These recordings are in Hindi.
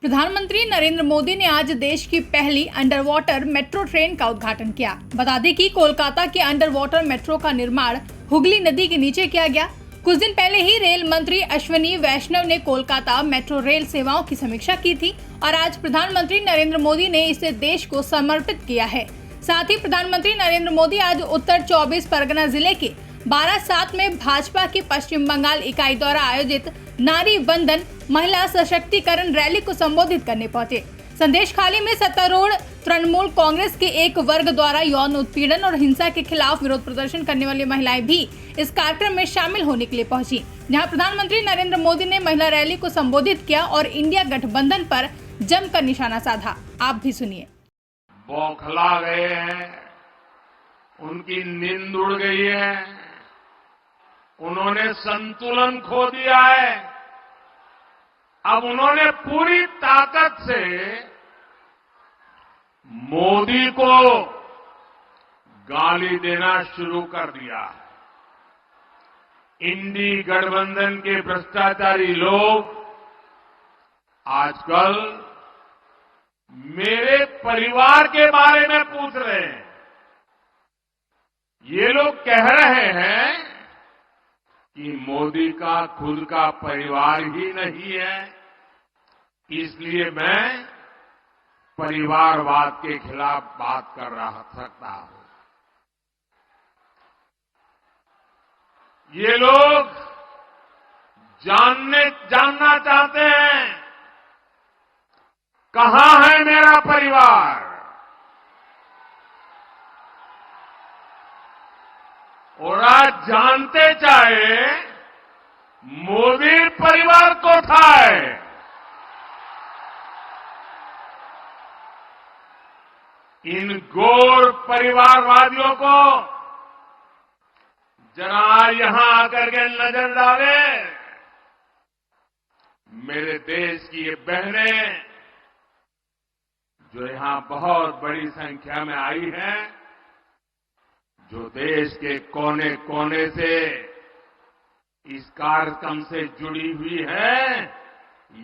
प्रधानमंत्री नरेंद्र मोदी ने आज देश की पहली अंडर वाटर मेट्रो ट्रेन का उद्घाटन किया। बता दें कि कोलकाता के अंडर वाटर मेट्रो का निर्माण हुगली नदी के नीचे किया गया। कुछ दिन पहले ही रेल मंत्री अश्विनी वैष्णव ने कोलकाता मेट्रो रेल सेवाओं की समीक्षा की थी और आज प्रधानमंत्री नरेंद्र मोदी ने इसे देश को समर्पित किया है। साथ ही प्रधानमंत्री नरेंद्र मोदी आज उत्तर 24 परगना जिले के बारासात में भाजपा की पश्चिम बंगाल इकाई द्वारा आयोजित नारी बंधन महिला सशक्तिकरण रैली को संबोधित करने पहुंचे। संदेश खाली में सत्तारूढ़ तृणमूल कांग्रेस के एक वर्ग द्वारा यौन उत्पीड़न और हिंसा के खिलाफ विरोध प्रदर्शन करने वाली महिलाएं भी इस कार्यक्रम में शामिल होने के लिए पहुंची, जहां प्रधानमंत्री नरेंद्र मोदी ने महिला रैली को संबोधित किया और इंडिया गठबंधन पर जमकर निशाना साधा। आप भी सुनिए। बौखला गए हैं, उनकी नींद उड़ गई है, उन्होंने संतुलन खो दिया है। अब उन्होंने पूरी ताकत से मोदी को गाली देना शुरू कर दिया है। इंडी गठबंधन के भ्रष्टाचारी लोग आजकल मेरे परिवार के बारे में पूछ रहे हैं। ये लोग कह रहे हैं कि मोदी का खुद का परिवार ही नहीं है, इसलिए मैं परिवारवाद के खिलाफ बात कर सकता हूं। ये लोग जानना चाहते हैं कहां है मेरा परिवार। और आज जानते चाहे मोदी परिवार को था। इन गोर परिवारवादियों को जरा यहां आकर के नजर डाले। मेरे देश की ये बहनें जो यहां बहुत बड़ी संख्या में आई हैं, जो देश के कोने कोने से इस कार्यक्रम से जुड़ी हुई है,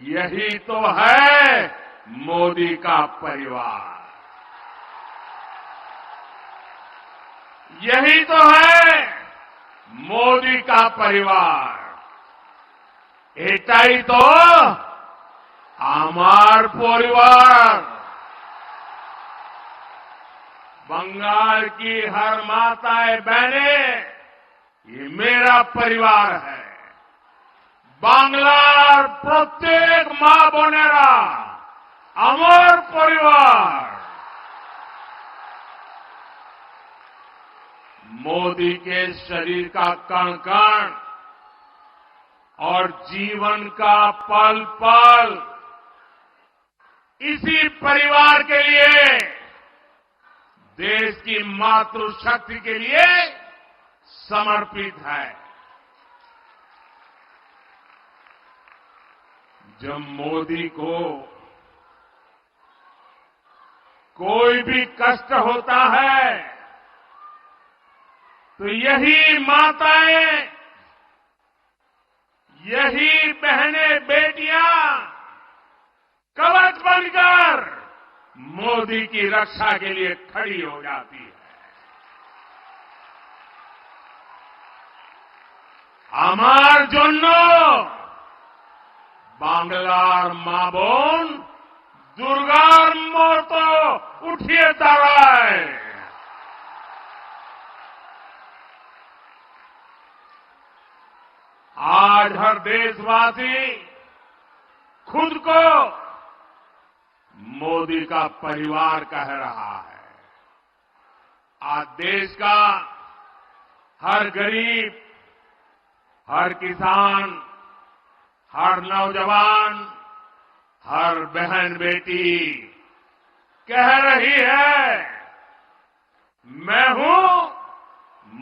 यही तो है मोदी का परिवार। यही तो है मोदी का परिवार। एटाई तो आमार परिवार। बंगाल की हर माताएं बहनें, ये मेरा परिवार है। बांग्लार प्रत्येक मां बोनेरा আমার परिवार। मोदी के शरीर का कण कण और जीवन का पल पल इसी परिवार के लिए, देश की मातृशक्ति के लिए समर्पित है। जब मोदी को कोई भी कष्ट होता है तो यही माताएं, यही बहनें बेटियां कवच बनकर मोदी की रक्षा के लिए खड़ी हो जाती है। আমার জন্য বাংলার মা বোন দুর্গার মতো উঠিয়ে দাঁড়ায়। आज हर देशवासी खुद को मोदी का परिवार कह रहा है। आज देश का हर गरीब, हर किसान, हर नौजवान, हर बहन बेटी कह रही है, मैं हूं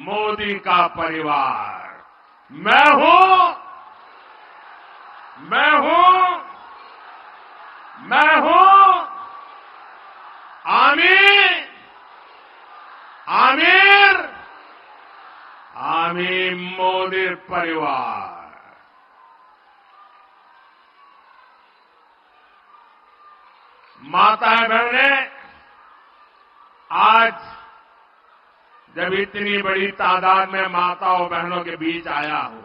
मोदी का परिवार। मैं हूं आमीर मोदी परिवार। माताएं बहनें, आज जब इतनी बड़ी तादाद में माताओं बहनों के बीच आया हूं,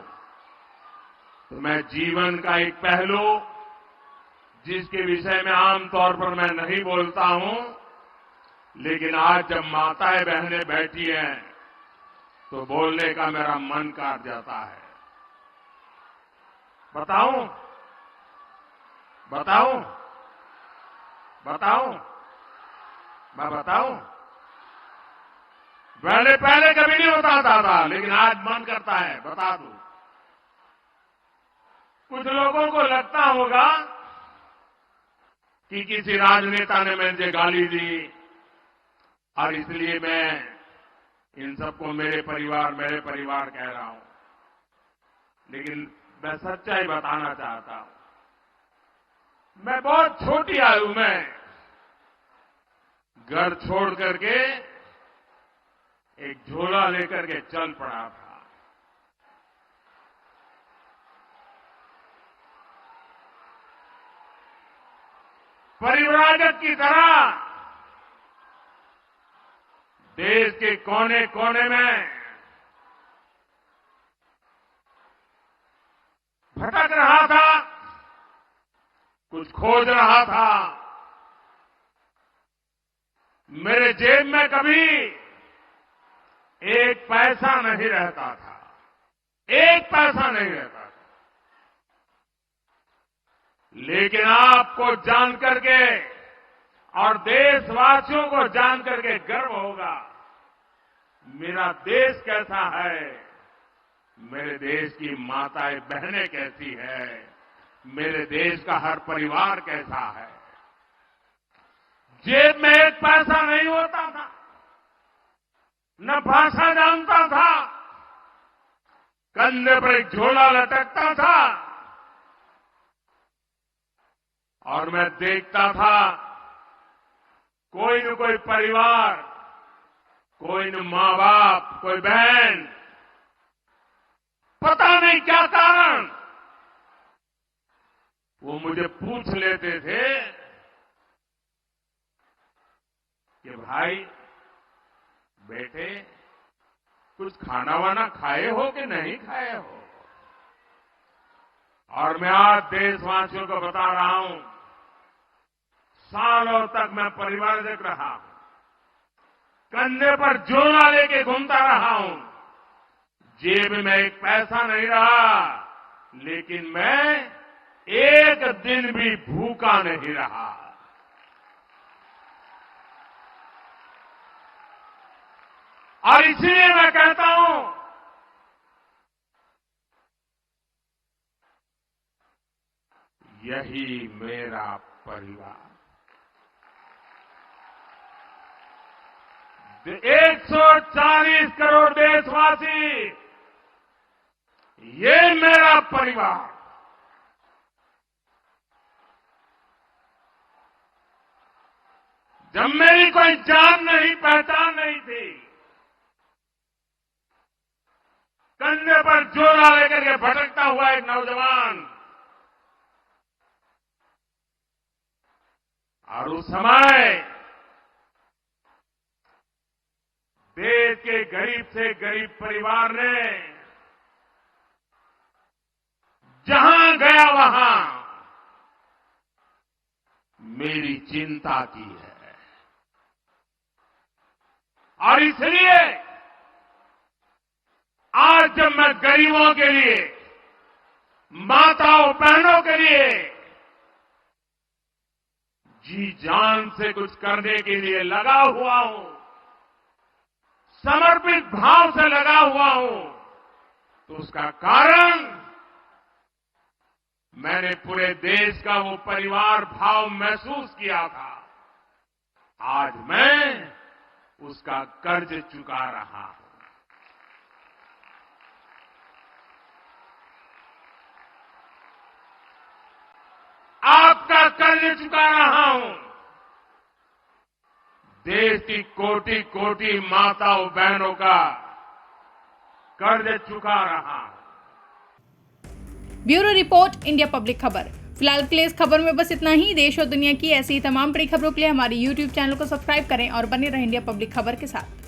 तो मैं जीवन का एक पहलू जिसके विषय में आमतौर पर मैं नहीं बोलता हूं, लेकिन आज जब माताएं बहनें बैठी हैं तो बोलने का मेरा मन कर जाता है। बताऊं बताऊं बताऊं मैं बताऊं? पहले कभी नहीं बताता था, लेकिन आज मन करता है बता दूं। कुछ लोगों को लगता होगा कि किसी राजनेता ने मुझे गाली दी और इसलिए मैं इन सबको मेरे परिवार कह रहा हूं, लेकिन मैं सच्चाई बताना चाहता हूं। मैं बहुत छोटी आयु में घर छोड़ करके एक झोला लेकर के चल पड़ा था। परिव्राजक की तरह देश के कोने कोने में भटक रहा था, कुछ खोज रहा था। मेरे जेब में कभी एक पैसा नहीं रहता था, एक पैसा नहीं रहता था। लेकिन आपको जान करके और देशवासियों को जान करके गर्व होगा, मेरा देश कैसा है, मेरे देश की माताएं बहनें कैसी है, मेरे देश का हर परिवार कैसा है। जेब में एक पैसा नहीं होता था, न भाषा जानता था, कंधे पर एक झोला लटकता था और मैं देखता था कोई न कोई परिवार, कोई न माँ बाप, कोई बहन, पता नहीं क्या कारण, वो मुझे पूछ लेते थे कि भाई बेटे कुछ खाना वाना खाए हो कि नहीं खाए हो। और मैं आज देशवासियों को बता रहा हूं, सालों तक मैं परिवारजक रहा हूं, कंधे पर झोला लेके घूमता रहा हूं, जेब में एक पैसा नहीं रहा, लेकिन मैं एक दिन भी भूखा नहीं रहा। और इसलिए मैं कहता हूं, यही मेरा परिवार। 140 करोड़ देशवासी, ये मेरा परिवार। जब मेरी कोई जान नहीं, पहचान नहीं थी, कंधे पर झोला लेकर के भटकता हुआ एक नौजवान, और उस समय देश के गरीब से गरीब परिवार ने जहां गया वहां मेरी चिंता की है। और इसलिए आज जब मैं गरीबों के लिए, माताओं बहनों के लिए जी जान से कुछ करने के लिए लगा हुआ हूं, समर्पित भाव से लगा हुआ हूं, तो उसका कारण मैंने पूरे देश का वो परिवार भाव महसूस किया था। आज मैं उसका कर्ज चुका रहा हूं। आपका कर्ज चुका रहा हूं। देश की कोटि कोटि माताओं बहनों का कर्ज चुका रहा हूं। ब्यूरो रिपोर्ट, इंडिया पब्लिक खबर। फिलहाल के लिए इस खबर में बस इतना ही। देश और दुनिया की ऐसी ही तमाम बड़ी खबरों के लिए हमारे YouTube चैनल को सब्सक्राइब करें और बने रहें इंडिया पब्लिक खबर के साथ।